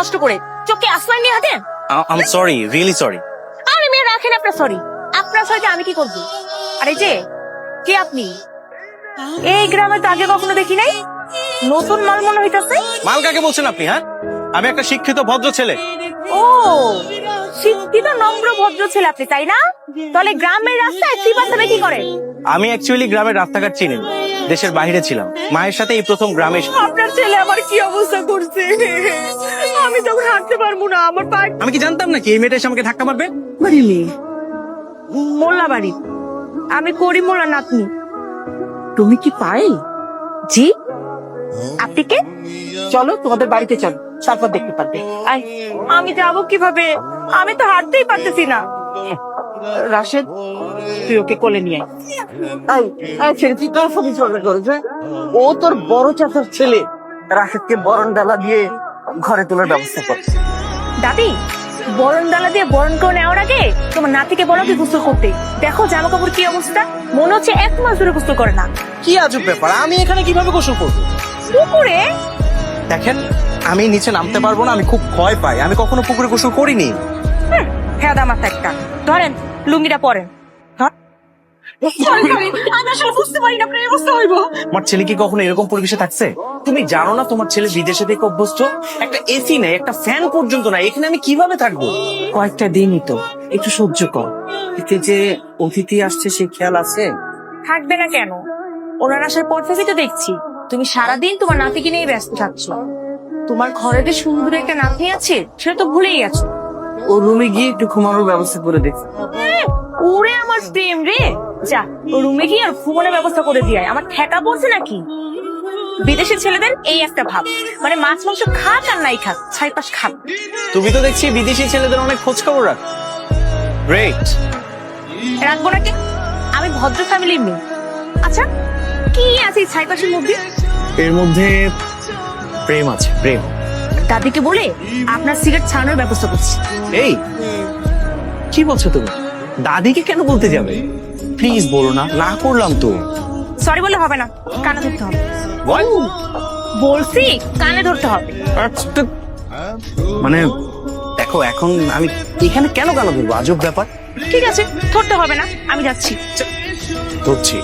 নষ্ট করে চোখে আসমান নিয়ে হাতে। I am sorry, really sorry. আরে মেয়ে রাখেন আপনার সরি, আপনার সরিতে আমি কি করবো? আরে যে কে আপনি? এই গ্রামে তো আগে কখনো দেখি নাই, নতুন মাল মনে হইতাছে। মাল কাকে বলছেন আপনি? হ্যাঁ, আমি একটা শিক্ষিত ভদ্র ছেলে। ও শিক্ষিত নম্র ভদ্র ছেলে আপনি, তাই না? তাহলে গ্রামের রাস্তায় শ্রীবাস্তবে কি করে? আমি অ্যাকচুয়ালি গ্রামের রাস্তাঘাট চিনি না, দেশের বাইরে ছিলাম, মায়ের সাথে এই প্রথম গ্রামে এসে। আপনার ছেলে আমার কি অবস্থা করছে, আমি তখন হাঁটতে পারবো না, আমার পা। আমি কি জানতাম নাকি এই মেয়েটা এসে আমাকে ধাক্কা মারবে? মোল্লা বাড়ি, আমি করি মোল্লা নাতনি। তুমি কি পায়েল? জি, আপনি কে? চলো তোমাদের বাড়িতে চলো, তারপর দেখতে পারবে। আই, আমি যাবো কিভাবে? আমি তো হাঁটতেই পারতেছি না। রাশেদ, তুই ওকে কোলে নিয়ে আয়। ছেলে তুই তোর সাথে ঝগড়া করেছে, ও তোর বড় চাচার ছেলে। রাশেদকে বরণ ডালা দিয়ে ঘরে তোলার ব্যবস্থা কর। দাদি, বরণ ডালা দিয়ে বরণ করে নেওয়ার আগে তোমার নাতিকে বলো কি গোসল করতে। দেখো জামা কাপড় কি অবস্থা, মনে হচ্ছে 1 মাস ধরে গোসল করে না। কি আজব ব্যাপার, আমি এখানে কিভাবে গোসল করবো? পুকুরে? দেখেন, আমি নিচে নামতে পারবো না, আমি খুব ভয় পাই, আমি কখনো পুকুরে গোসল করিনি। হ্যাঁ দামাত একটা ধরেন, লুঙ্গিটা পরেন। আমি আসলে বুঝতে পারি না আপনার এই অবস্থা হইব। আমার ছেলে কি কখনো এরকম পরিবেশে থাকছে? তুমি জানো না তোমার ছেলে বিদেশে থেকে অভ্যস্ত, একটা এসি নেই, একটা ফ্যান পর্যন্ত নাই, এখানে আমি কিভাবে থাকবো? কয়েকটা দিনই তো, একটু সহ্য কর। এতে যে অতিথি আসছে সে খেয়াল আছে? থাকবে না কেন, ওনার আসার পর থেকে তো দেখছি তুমি সারাদিন তোমার নাতিকে নিয়ে ব্যস্ত থাকছো। তোমার ঘরে যে সুন্দর একটা নাতি আছে সেটা তো ভুলেই গেছো। ও রুমে গিয়ে একটু ঘুমানোর ব্যবস্থা করে দেখ। ওরে আমার প্রেম রে, যা ও রুমে গিয়ে আর ঘুমানোর ব্যবস্থা করে দিয়ে আয়। আমার ঠেকা পড়ছে নাকি? বিদেশি ছেলেদের এই একটা ভাব, মানে মাছ মাংস খাক আর নাই খাক, 6 খাক। তুমি তো দেখছি বিদেশি ছেলেদের অনেক খোঁজ খবর রাখ। গ্রেট। রাখবো নাকি? আমি ভদ্র ফ্যামিলির মেয়ে। আচ্ছা, কি আছে 6 মধ্যে? এর মধ্যে প্রেম আছে, প্রেম। দাদিকে বলে আপনার সিগারেট ছাড়ানোর ব্যবস্থা করছি। এই কি বলছো তুমি? দাদিকে কেন বলতে যাবে? প্লিজ বলো না, না করলাম তো। সরি বলে হবে না, কানে ধরতে হবে। What? বলছি কানে ধরতে হবে। মানে দেখো, এখন আমি এখানে কেন ধরবো? আজব ব্যাপার। ঠিক আছে, ধরতে হবে না, আমি যাচ্ছি। ধরছি।